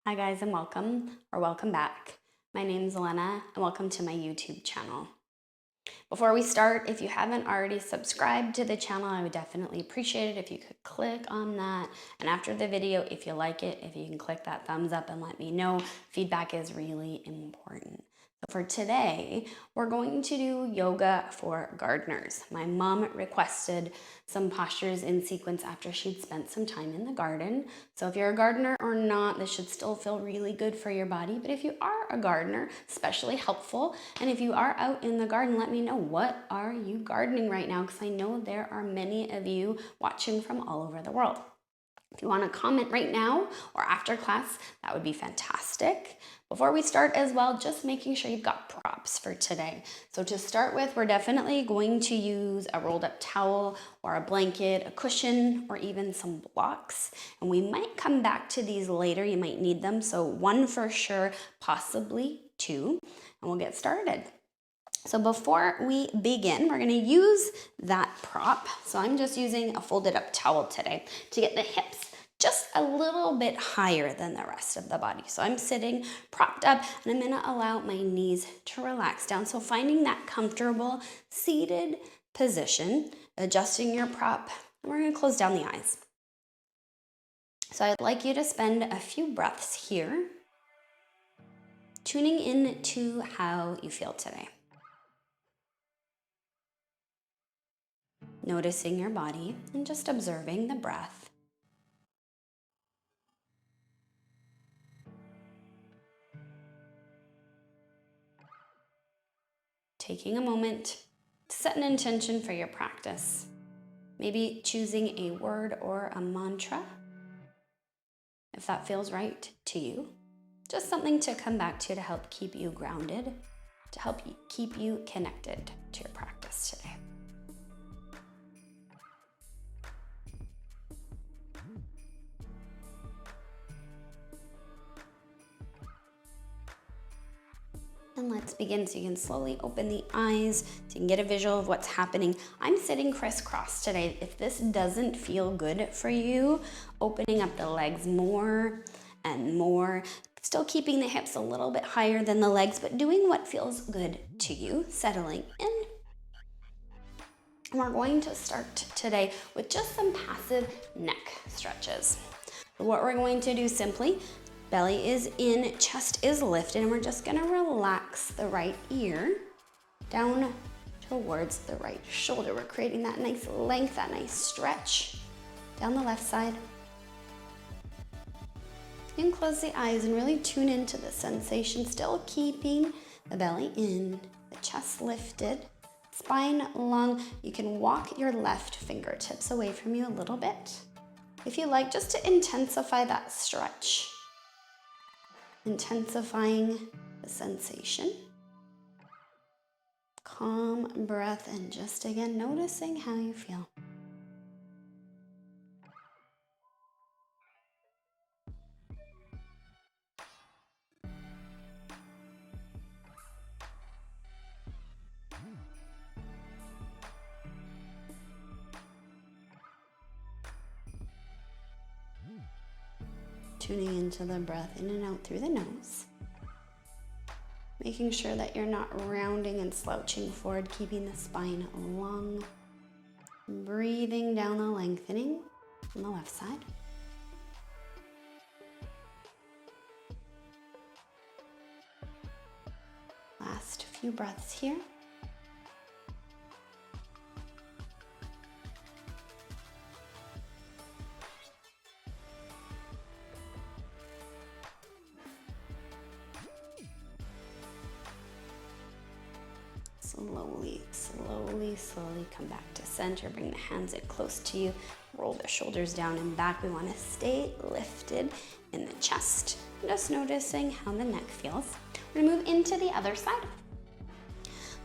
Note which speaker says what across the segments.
Speaker 1: Hi guys, and welcome back. My name is Elenna and welcome to my YouTube channel. Before we start, if you haven't already subscribed to the channel, I would definitely appreciate it if you could click on that. And after the video, if you like it, if you can click that thumbs up and let me know. Feedback is really important. So for today, we're going to do yoga for gardeners. My mom requested some postures in sequence after she'd spent some time in the garden. So if you're a gardener or not, this should still feel really good for your body. But if you are a gardener, especially helpful. And if you are out in the garden, let me know, what are you gardening right now? Because I know there are many of you watching from all over the world. If you want to comment right now or after class, that would be fantastic. Before we start as well, just making sure you've got props for today. So to start with, we're definitely going to use a rolled up towel or a blanket, a cushion, or even some blocks. And we might come back to these later. You might need them. So one for sure, possibly two, and we'll get started. So before we begin, we're going to use that prop. So I'm just using a folded up towel today to get the hips just a little bit higher than the rest of the body. So I'm sitting propped up and I'm going to allow my knees to relax down. So finding that comfortable seated position, adjusting your prop, and we're going to close down the eyes. So I'd like you to spend a few breaths here, tuning in to how you feel today. Noticing your body and just observing the breath. Taking a moment to set an intention for your practice. Maybe choosing a word or a mantra, if that feels right to you. Just something to come back to help keep you grounded, to help keep you connected to your practice today. And let's begin. So you can slowly open the eyes so you can get a visual of what's happening. I'm sitting crisscross today. If this doesn't feel good for you, opening up the legs more and more, still keeping the hips a little bit higher than the legs, but doing what feels good to you, settling in. And we're going to start today with just some passive neck stretches. So what we're going to do simply, belly is in, chest is lifted, and we're just gonna relax the right ear down towards the right shoulder. We're creating that nice length, that nice stretch down the left side. You can close the eyes and really tune into the sensation, still keeping the belly in, the chest lifted, spine long. You can walk your left fingertips away from you a little bit, if you like, just to intensify that stretch. Intensifying the sensation. Calm breath and just again noticing how you feel. Tuning into the breath in and out through the nose. Making sure that you're not rounding and slouching forward, keeping the spine long. Breathing down the lengthening on the left side. Last few breaths here. Slowly come back to center. Bring the hands in close to you. Roll the shoulders down and back. We want to stay lifted in the chest. Just noticing how the neck feels. We're going to move into the other side.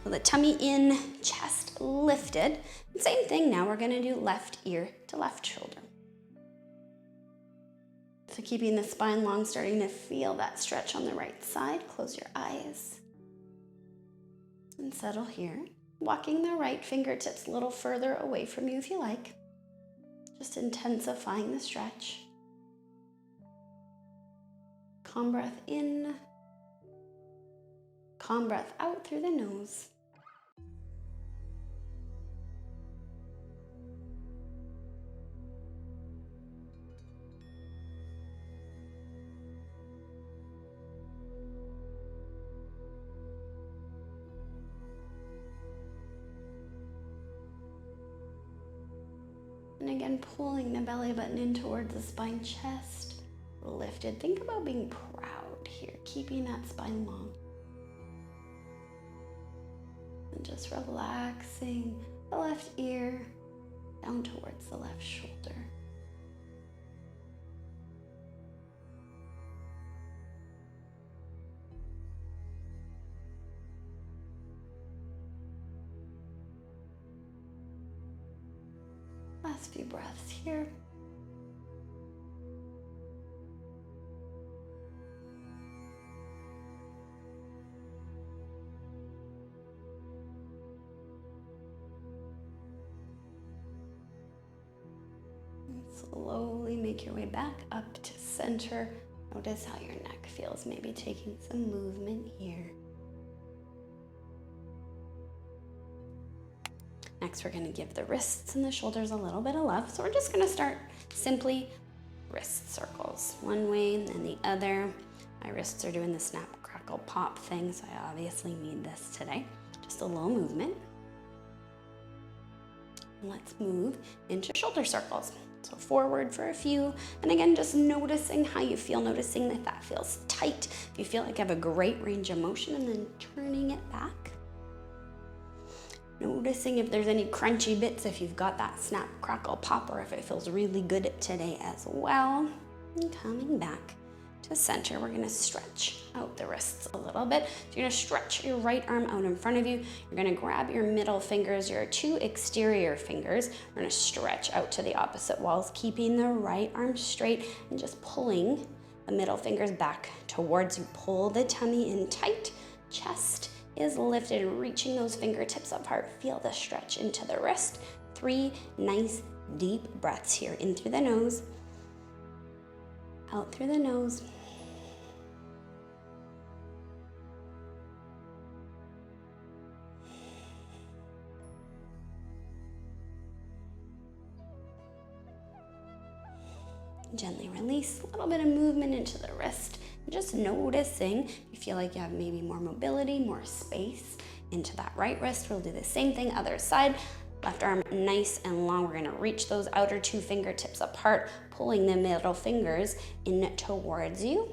Speaker 1: So the tummy in, chest lifted. Same thing now. We're going to do left ear to left shoulder. So keeping the spine long, starting to feel that stretch on the right side. Close your eyes. And settle here. Walking the right fingertips a little further away from you if you like. Just intensifying the stretch. Calm breath in. Calm breath out through the nose. And again, pulling the belly button in towards the spine, chest lifted. Think about being proud here, keeping that spine long. And just relaxing the left ear down towards the left shoulder. Last few breaths here. And slowly make your way back up to center. Notice how your neck feels, maybe taking some movement here. Next, we're going to give the wrists and the shoulders a little bit of love. So we're just going to start simply wrist circles. One way and then the other. My wrists are doing the snap, crackle, pop thing, so I obviously need this today. Just a little movement. Let's move into shoulder circles. So forward for a few. And again, just noticing how you feel, noticing if that feels tight. If you feel like you have a great range of motion, and then turning it back. Noticing if there's any crunchy bits, if you've got that snap, crackle, pop, or if it feels really good today as well. And coming back to center, we're gonna stretch out the wrists a little bit. So you're gonna stretch your right arm out in front of you. You're gonna grab your middle fingers, your two exterior fingers. We're gonna stretch out to the opposite walls, keeping the right arm straight and just pulling the middle fingers back towards you. Pull the tummy in tight, chest is lifted, reaching those fingertips apart. Feel the stretch into the wrist. 3 nice deep breaths here. In through the nose, out through the nose. Gently release, a little bit of movement into the wrist. Just noticing if you feel like you have maybe more mobility, more space into that right wrist. We'll do the same thing, other side. Left arm nice and long. We're gonna reach those outer two fingertips apart, pulling the middle fingers in towards you.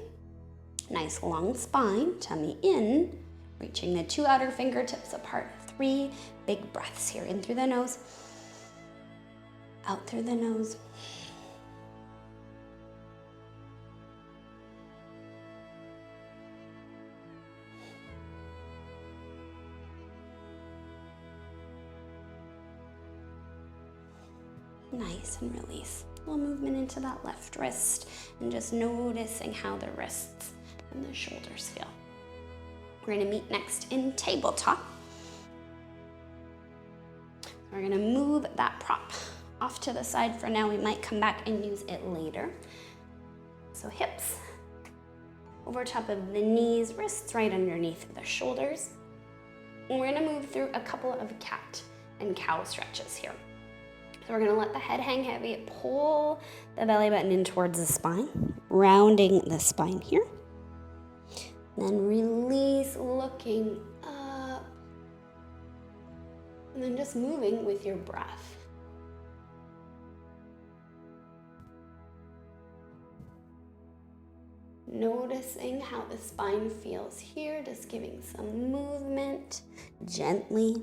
Speaker 1: Nice long spine, tummy in, reaching the two outer fingertips apart. 3 big breaths here. In through the nose, out through the nose. Nice, and release. A little movement into that left wrist, and just noticing how the wrists and the shoulders feel. We're gonna meet next in tabletop. We're gonna move that prop off to the side for now. We might come back and use it later. So hips over top of the knees, wrists right underneath the shoulders. And we're gonna move through a couple of cat and cow stretches here. So we're gonna let the head hang heavy, pull the belly button in towards the spine, rounding the spine here. Then release, looking up. And then just moving with your breath. Noticing how the spine feels here, just giving some movement gently.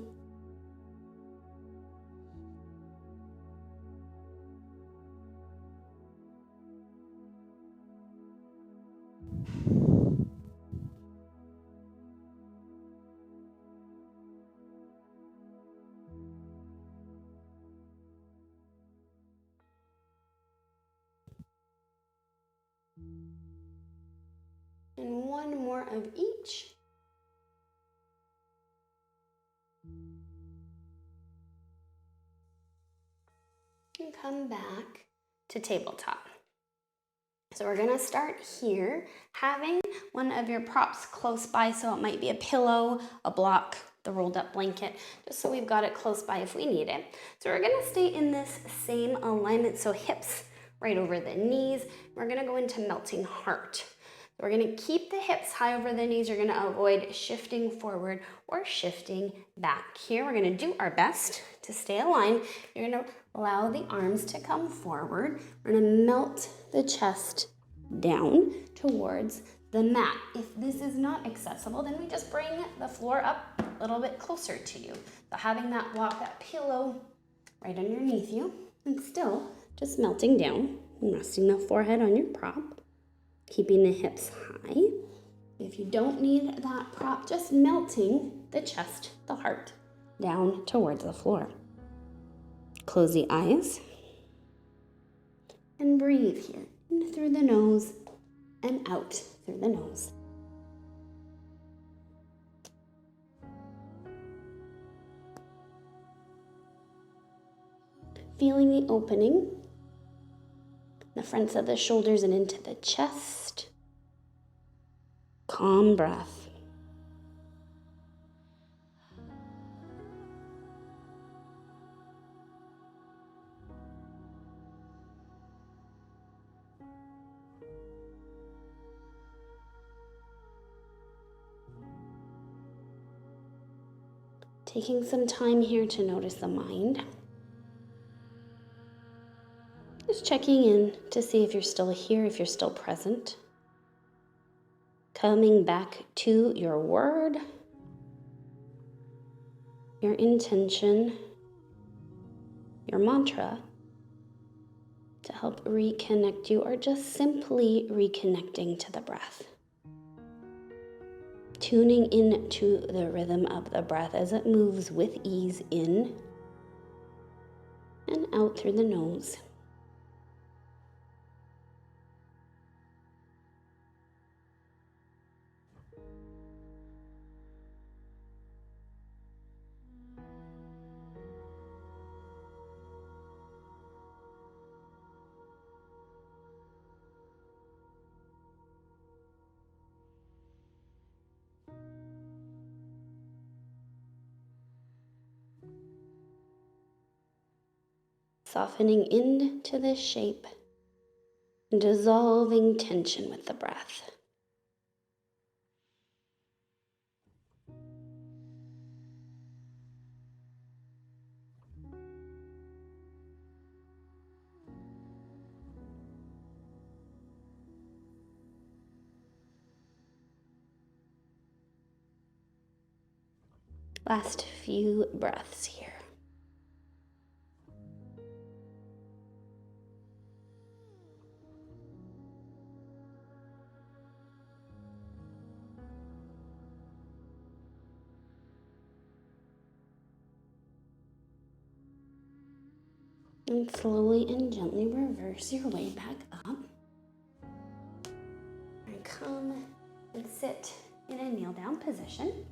Speaker 1: And one more of each. And come back to tabletop. So we're gonna start here, having one of your props close by, so it might be a pillow, a block, the rolled up blanket, just so we've got it close by if we need it. So we're gonna stay in this same alignment, so hips right over the knees. We're gonna go into melting heart. So we're gonna keep the hips high over the knees. You're gonna avoid shifting forward or shifting back. Here, we're gonna do our best to stay aligned. You're gonna allow the arms to come forward. We're gonna melt the chest down towards the mat. If this is not accessible, then we just bring the floor up a little bit closer to you. So having that block, that pillow right underneath you, and still just melting down and resting the forehead on your prop, keeping the hips high. If you don't need that prop, just melting the chest, the heart, down towards the floor. Close the eyes and breathe here, in through the nose and out through the nose. Feeling the opening, the fronts of the shoulders and into the chest. Calm breath. Taking some time here to notice the mind. Just checking in to see if you're still here, if you're still present. Coming back to your word, your intention, your mantra to help reconnect you, or just simply reconnecting to the breath. Tuning into the rhythm of the breath as it moves with ease in and out through the nose. Softening into this shape and dissolving tension with the breath. Last few breaths here. And slowly and gently reverse your way back up. And come and sit in a kneel down position.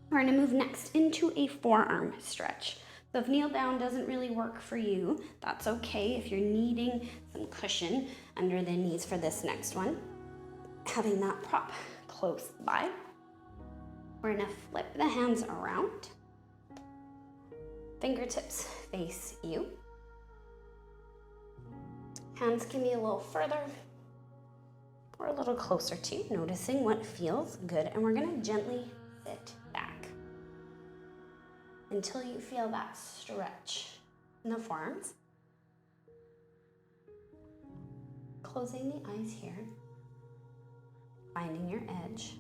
Speaker 1: We're going to move next into a forearm stretch. So if kneel down doesn't really work for you, that's okay. If you're needing some cushion under the knees for this next one, having that prop close by, we're going to flip the hands around. Fingertips face you. Hands can be a little further or a little closer to you, noticing what feels good. And we're going to gently sit back until you feel that stretch in the forearms. Closing the eyes here, finding your edge,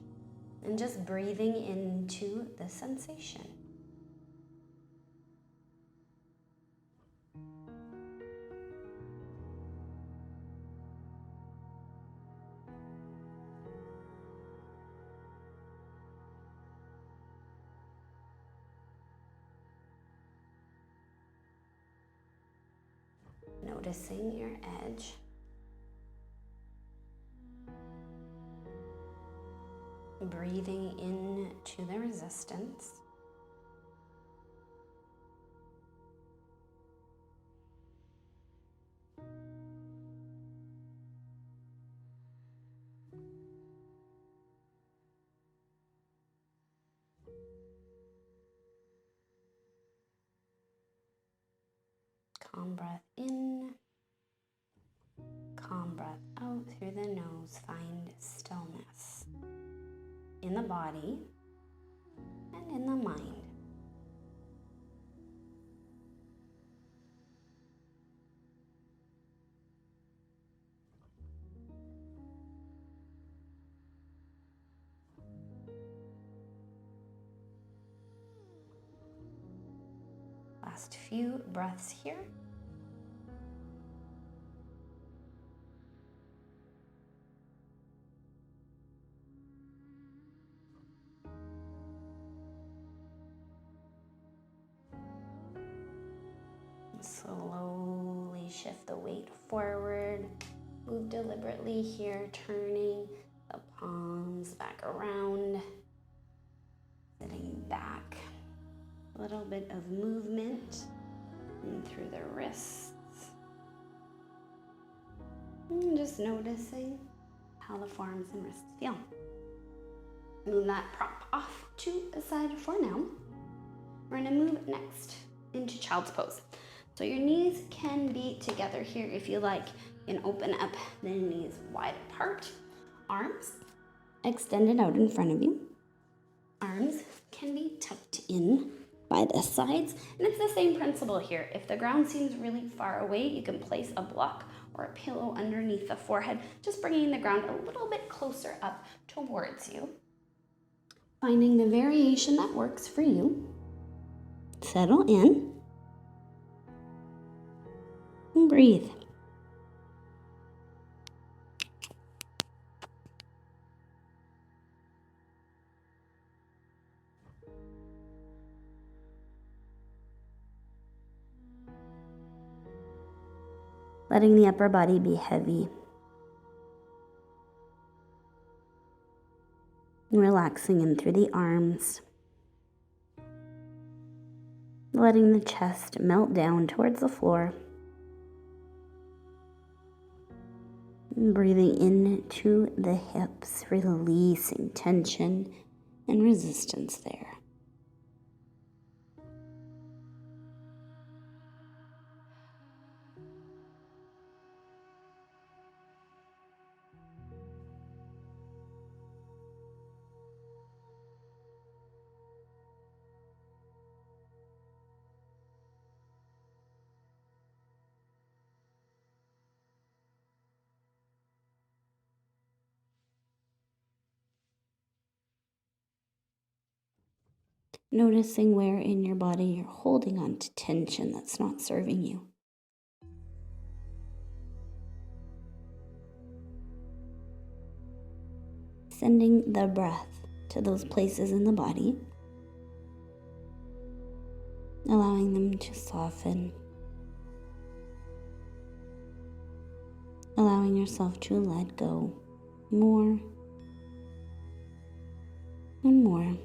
Speaker 1: and just breathing into the sensation. Noticing your edge. Breathing into the resistance. Calm breath in. Calm breath out through the nose. Find stillness in the body and in the mind. Last few breaths here. Slowly shift the weight forward. Move deliberately here, turning the palms back around, sitting back. A little bit of movement in through the wrists. And just noticing how the forearms and wrists feel. Move that prop off to the side for now. We're gonna move next into child's pose. So your knees can be together here if you like. You can open up the knees wide apart. Arms extended out in front of you. Arms can be tucked in by the sides. And it's the same principle here. If the ground seems really far away, you can place a block or a pillow underneath the forehead, just bringing the ground a little bit closer up towards you. Finding the variation that works for you. Settle in. And breathe. Letting the upper body be heavy. And relaxing in through the arms. Letting the chest melt down towards the floor. And breathing into the hips, releasing tension and resistance there. Noticing where in your body you're holding on to tension that's not serving you. Sending the breath to those places in the body, allowing them to soften, allowing yourself to let go more and more.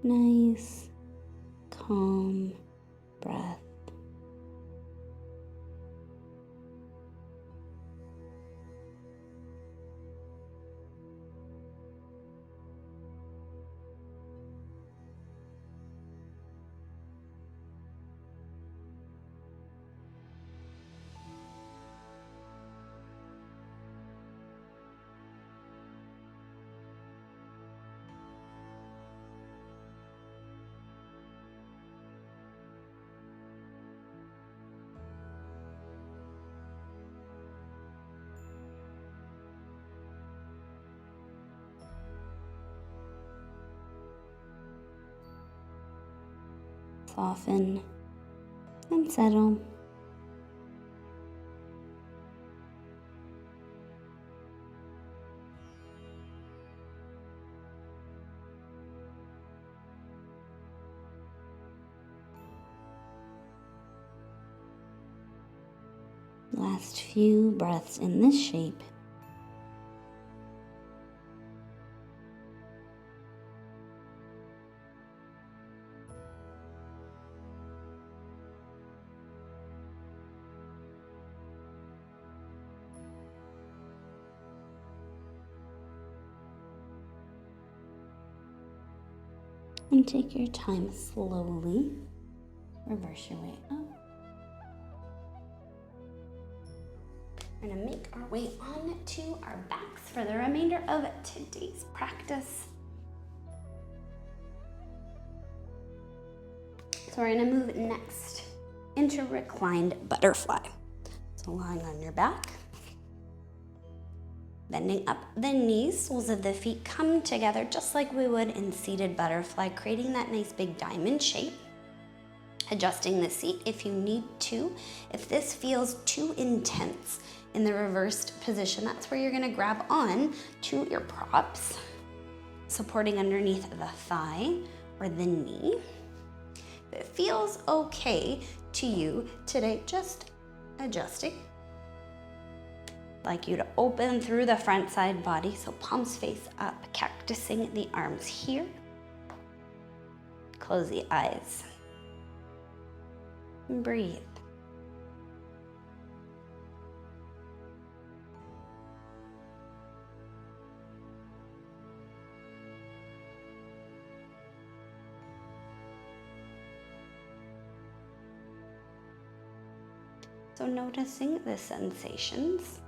Speaker 1: Nice, calm breath. Soften and settle. Last few breaths in this shape. And take your time slowly. Reverse your way up. We're going to make our way on to our backs for the remainder of today's practice. So we're going to move next into reclined butterfly. So lying on your back, bending up the knees, soles of the feet come together just like we would in seated butterfly, creating that nice big diamond shape. Adjusting the seat if you need to. If this feels too intense in the reversed position, that's where you're gonna grab on to your props, supporting underneath the thigh or the knee. If it feels okay to you today, just adjusting. I'd like you to open through the front side body, so palms face up, cactusing the arms here. Close the eyes. And breathe. So noticing the sensations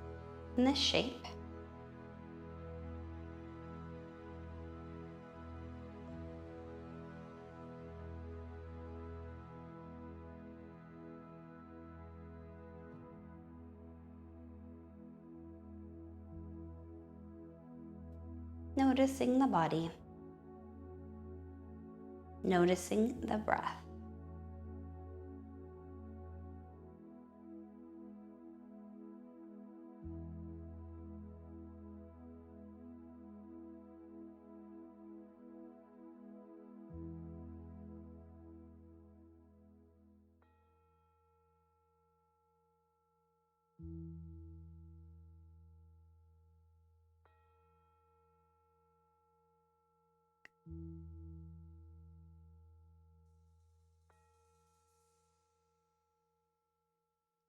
Speaker 1: in this shape. Noticing the body. Noticing the breath.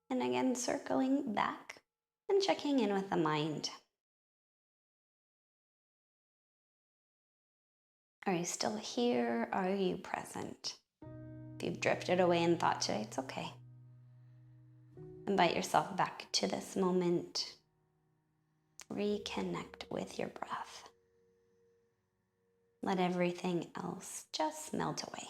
Speaker 1: And again, circling back and checking in with the mind. Are you still here? Are you present? If you've drifted away in thought today, it's okay. Invite yourself back to this moment. Reconnect with your breath. Let everything else just melt away.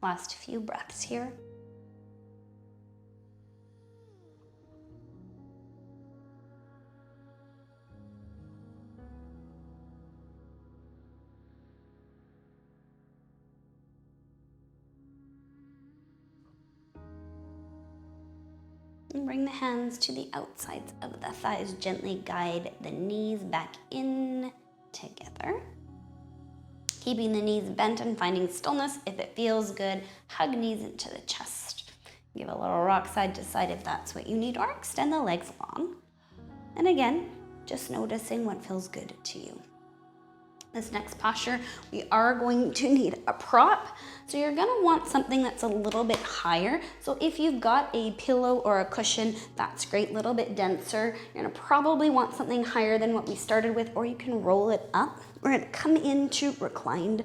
Speaker 1: Last few breaths here. And bring the hands to the outsides of the thighs. Gently guide the knees back in together. Keeping the knees bent and finding stillness. If it feels good, hug knees into the chest. Give a little rock side to side if that's what you need, or extend the legs long. And again, just noticing what feels good to you. This next posture, we are going to need a prop. So you're gonna want something that's a little bit higher. So if you've got a pillow or a cushion, that's great, a little bit denser. You're gonna probably want something higher than what we started with, or you can roll it up. We're gonna come into reclined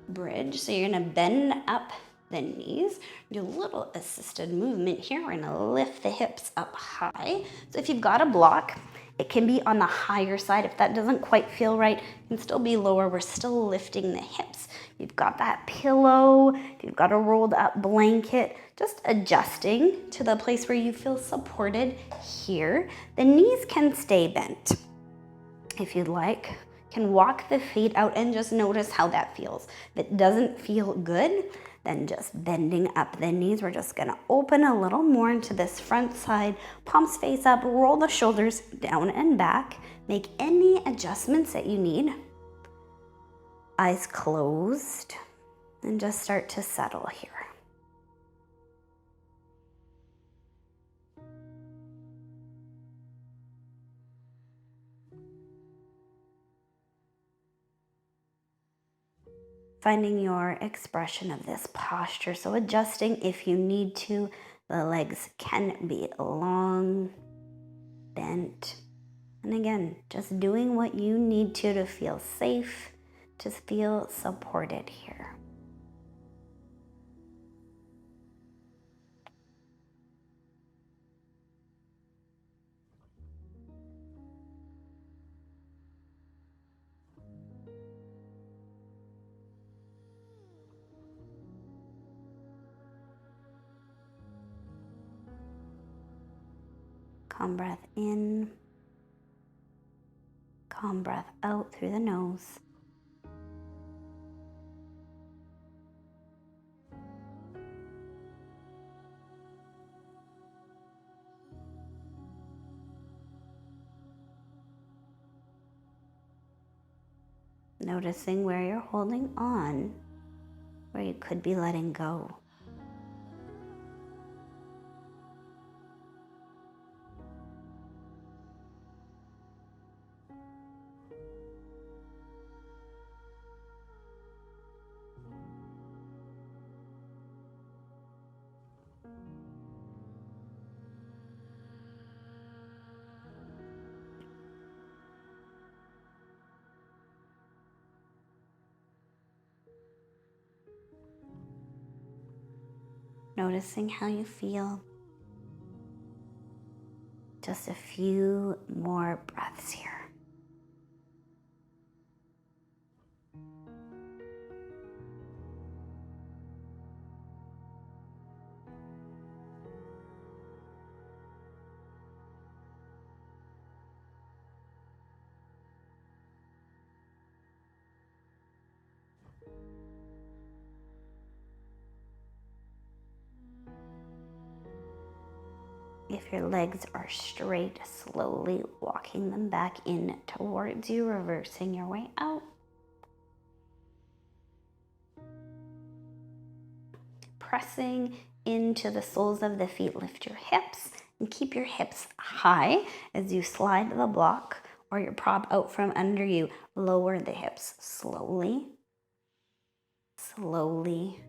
Speaker 1: bridge. So you're gonna bend up the knees, do a little assisted movement here. We're gonna lift the hips up high. So if you've got a block, it can be on the higher side. If that doesn't quite feel right, it can still be lower. We're still lifting the hips. If you've got that pillow, if you've got a rolled up blanket, just adjusting to the place where you feel supported here. The knees can stay bent if you'd like. can walk the feet out and just notice how that feels. If it doesn't feel good, then just bending up the knees. We're just gonna open a little more into this front side, palms face up, roll the shoulders down and back. Make any adjustments that you need. Eyes closed, and just start to settle here. Finding your expression of this posture. So adjusting if you need to. The legs can be long, bent. And again, just doing what you need to feel safe, to feel supported here. Calm breath in, calm breath out through the nose. Noticing where you're holding on, where you could be letting go. Noticing how you feel. Just a few more breaths here. If your legs are straight, slowly walking them back in towards you, reversing your way out. Pressing into the soles of the feet, lift your hips and keep your hips high as you slide the block or your prop out from under you. Lower the hips slowly, slowly,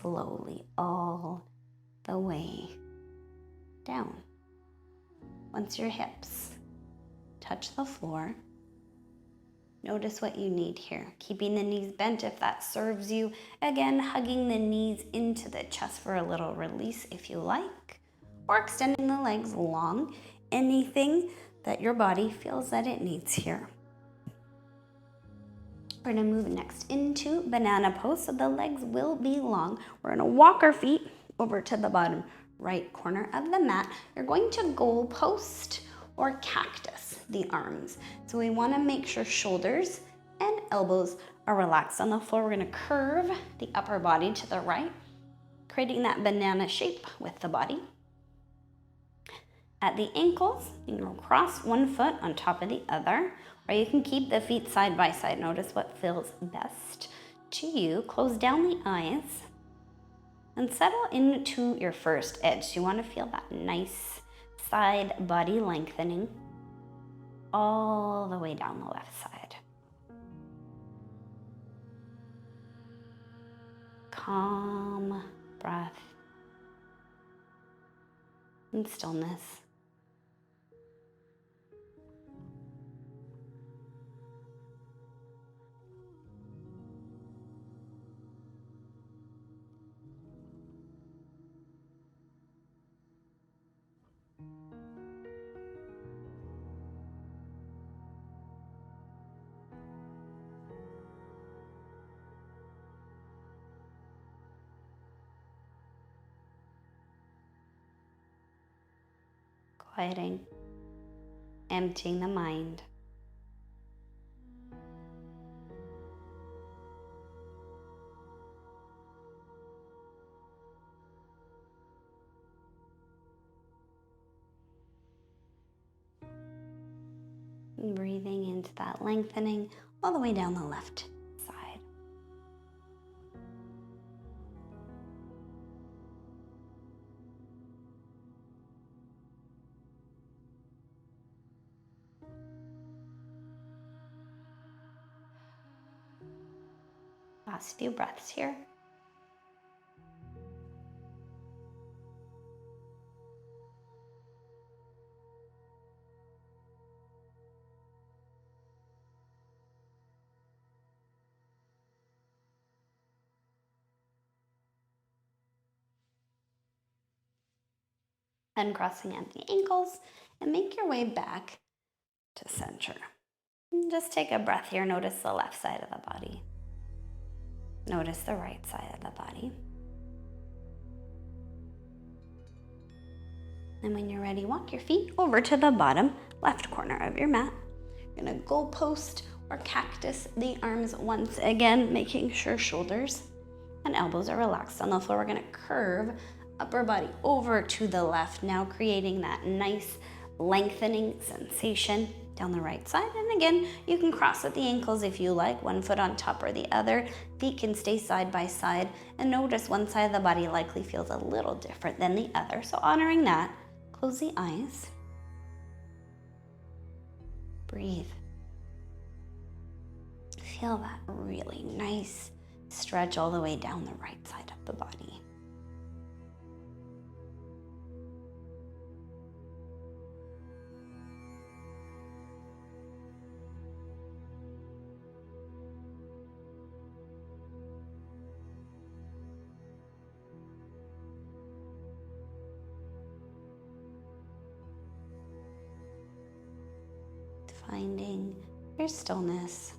Speaker 1: slowly, all the way down. Once your hips touch the floor, notice what you need here. Keeping the knees bent if that serves you. Again, hugging the knees into the chest for a little release if you like, or extending the legs long. Anything that your body feels that it needs here. We're gonna move next into banana pose, so the legs will be long. We're gonna walk our feet over to the bottom right corner of the mat. You're going to goal post or cactus the arms. So we wanna make sure shoulders and elbows are relaxed on the floor. We're gonna curve the upper body to the right, creating that banana shape with the body. At the ankles, you can cross one foot on top of the other, or you can keep the feet side by side. Notice what feels best to you. Close down the eyes and settle into your first edge. So you want to feel that nice side body lengthening all the way down the left side. Calm breath and stillness. Quieting, emptying the mind. And breathing into that lengthening all the way down the left side. Last few breaths here. Uncrossing at the ankles and make your way back to center. And just take a breath here. Notice the left side of the body. Notice the right side of the body. And when you're ready, walk your feet over to the bottom left corner of your mat. You're gonna goalpost or cactus the arms once again, making sure shoulders and elbows are relaxed on the floor. We're gonna curve upper body over to the left, now creating that nice lengthening sensation down the right side. And again, you can cross at the ankles if you like, one foot on top or the other. Feet can stay side by side, and notice one side of the body likely feels a little different than the other. So honoring that, close the eyes. Breathe. Feel that really nice stretch all the way down the right side of the body. Finding your stillness.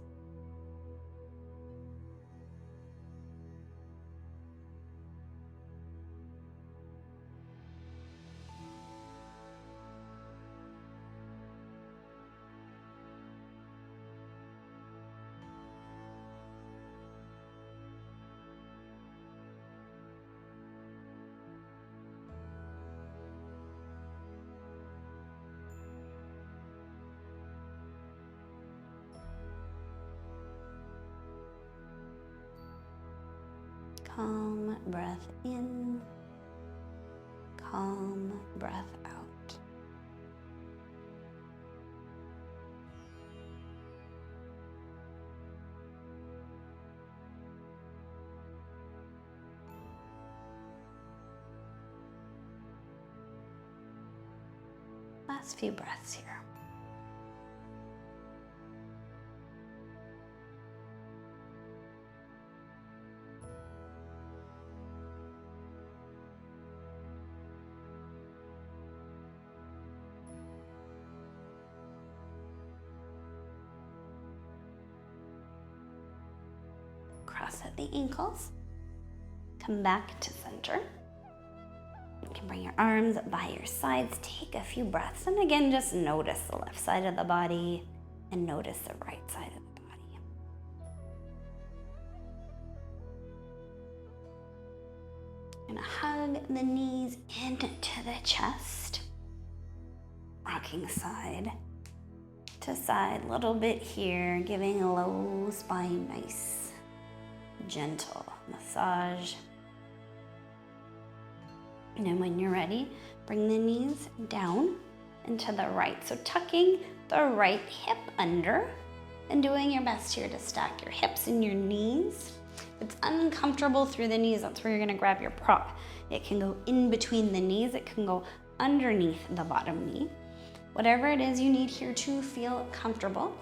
Speaker 1: Calm breath in, calm breath out. Last few breaths here. Cross at the ankles, come back to center. You can bring your arms by your sides, take a few breaths, and again, just notice the left side of the body and notice the right side of the body. Gonna hug the knees into the chest, rocking side to side, a little bit here, giving a low spine, nice gentle massage. And then when you're ready, bring the knees down and to the right. So tucking the right hip under and doing your best here to stack your hips and your knees. If it's uncomfortable through the knees, that's where you're gonna grab your prop. It can go in between the knees. It can go underneath the bottom knee. Whatever it is you need here to feel comfortable.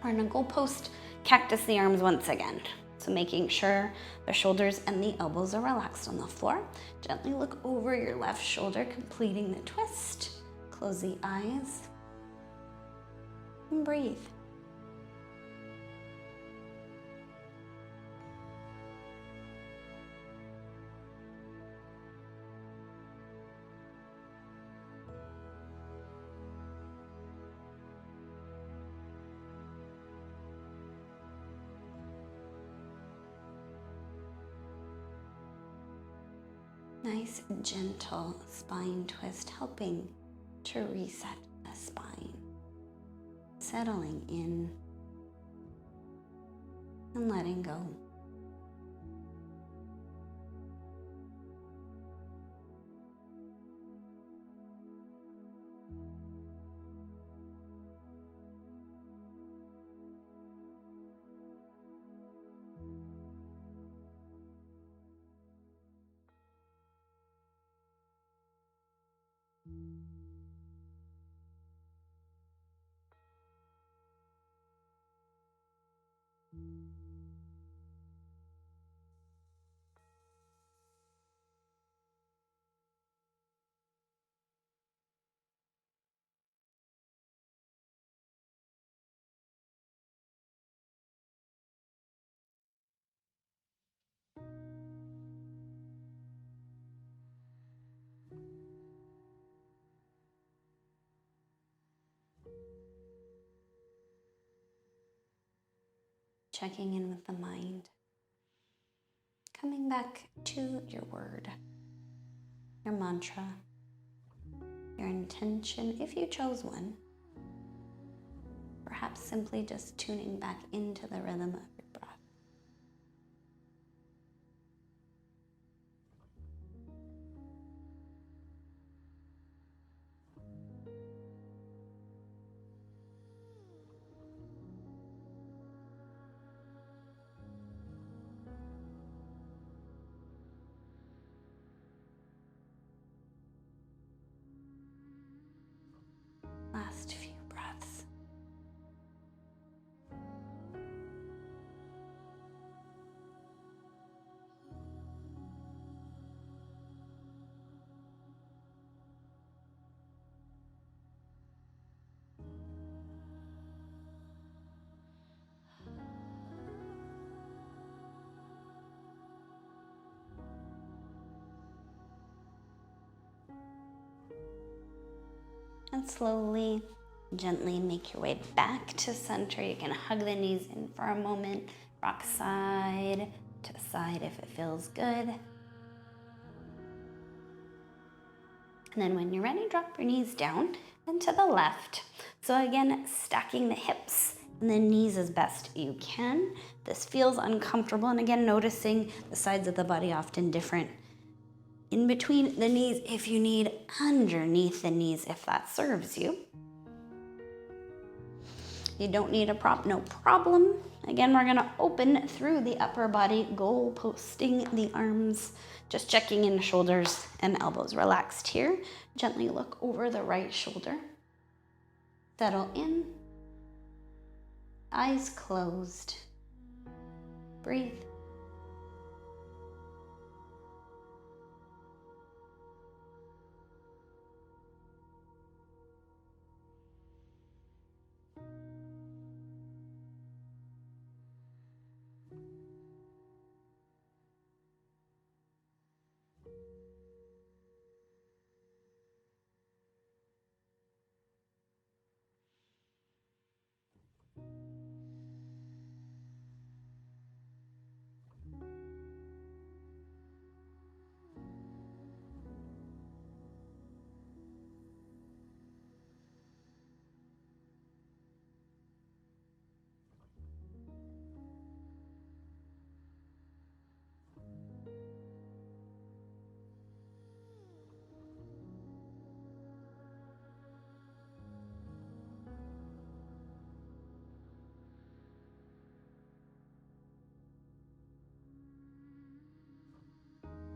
Speaker 1: We're gonna goalpost cactus the arms once again. So making sure the shoulders and the elbows are relaxed on the floor. Gently look over your left shoulder, completing the twist. Close the eyes and breathe. Nice, gentle spine twist, helping to reset the spine. settling in and letting go. Checking in with the mind, coming back to your word, your mantra, your intention, if you chose one. Perhaps simply just tuning back into the rhythm of your breath. Last few breaths. And slowly, gently make your way back to center. You can hug the knees in for a moment. Rock side to side if it feels good. And then when you're ready, drop your knees down and to the left. So again, stacking the hips and the knees as best you can. This feels uncomfortable. And again, noticing the sides of the body often different. In between the knees if you need, underneath the knees if that serves you. You don't need a prop, no problem. Again, we're gonna open through the upper body, goal posting the arms, just checking in shoulders and elbows relaxed here. Gently look over the right shoulder. Settle in, eyes closed. Breathe.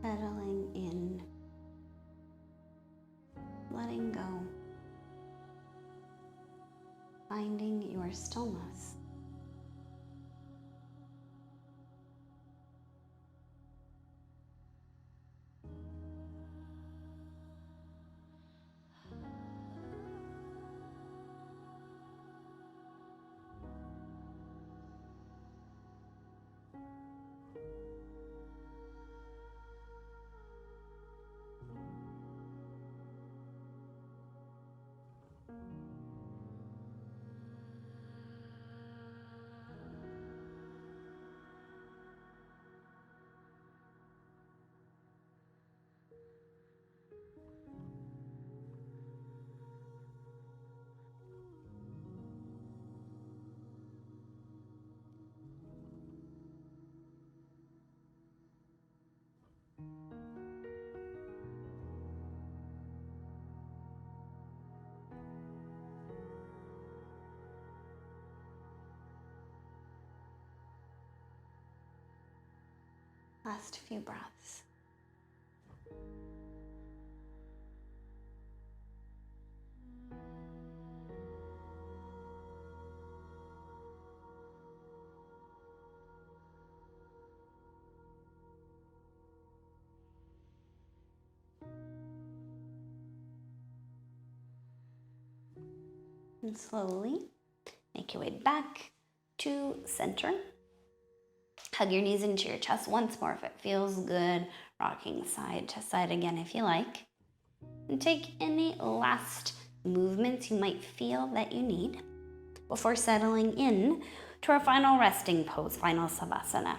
Speaker 1: Settling in, letting go, finding your stillness. Last few breaths. And slowly make your way back to center. Hug your knees into your chest once more if it feels good. Rocking side to side again if you like. And take any last movements you might feel that you need before settling in to our final resting pose, final Savasana.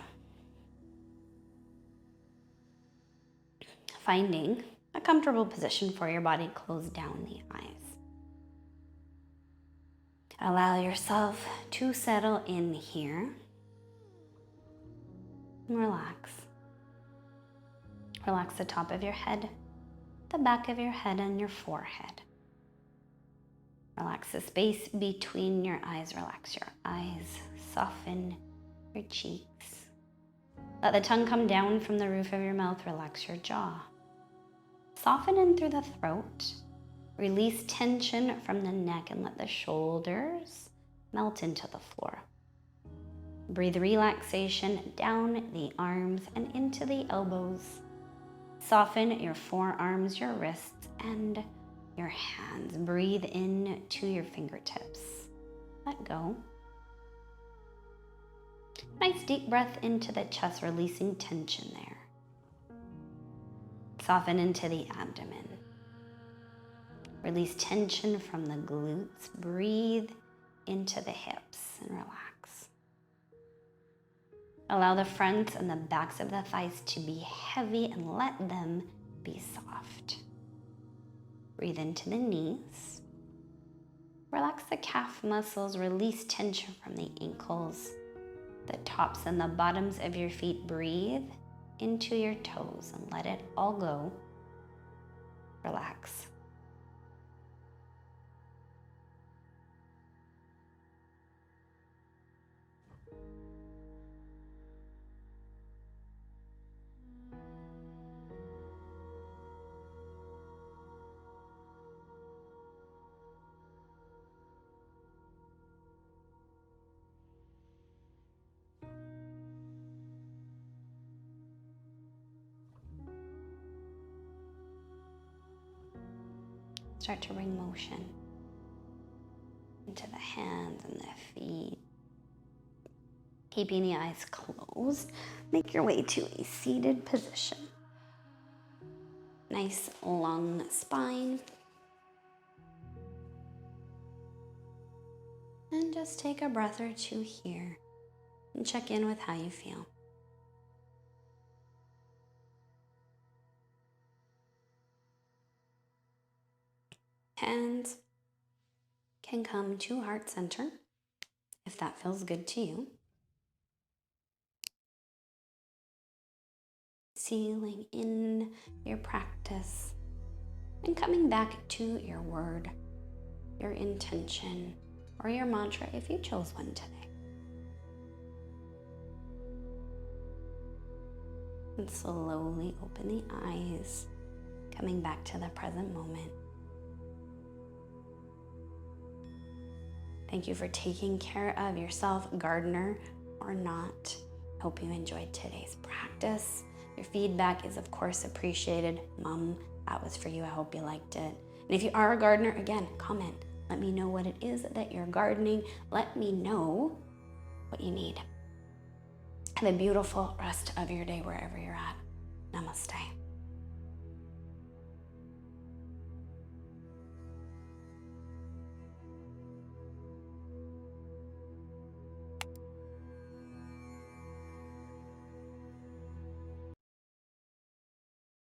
Speaker 1: Finding a comfortable position for your body, close down the eyes. Allow yourself to settle in here. And relax. Relax the top of your head, the back of your head, and your forehead. Relax the space between your eyes. Relax your eyes. Soften your cheeks. Let the tongue come down from the roof of your mouth. Relax your jaw. Soften in through the throat. Release tension from the neck and let the shoulders melt into the floor. Breathe relaxation down the arms and into the elbows. Soften your forearms, your wrists, and your hands. Breathe in to your fingertips. Let go. Nice deep breath into the chest, releasing tension there. Soften into the abdomen. Release tension from the glutes. Breathe into the hips and relax. Allow the fronts and the backs of the thighs to be heavy and let them be soft. Breathe into the knees. Relax the calf muscles. Release tension from the ankles, the tops and the bottoms of your feet. Breathe into your toes and let it all go. Relax. Start to bring motion into the hands and the feet. Keeping the eyes closed, make your way to a seated position. Nice long spine. And just take a breath or two here and check in with how you feel. Hands can come to heart center if that feels good to you. Sealing in your practice and coming back to your word, your intention, or your mantra if you chose one today. And slowly open the eyes, coming back to the present moment. Thank you for taking care of yourself, gardener or not. I hope you enjoyed today's practice. Your feedback is of course appreciated. Mom, that was for you. I hope you liked it. And if you are a gardener, again, comment. Let me know what it is that you're gardening. Let me know what you need. Have a beautiful rest of your day wherever you're at. Namaste.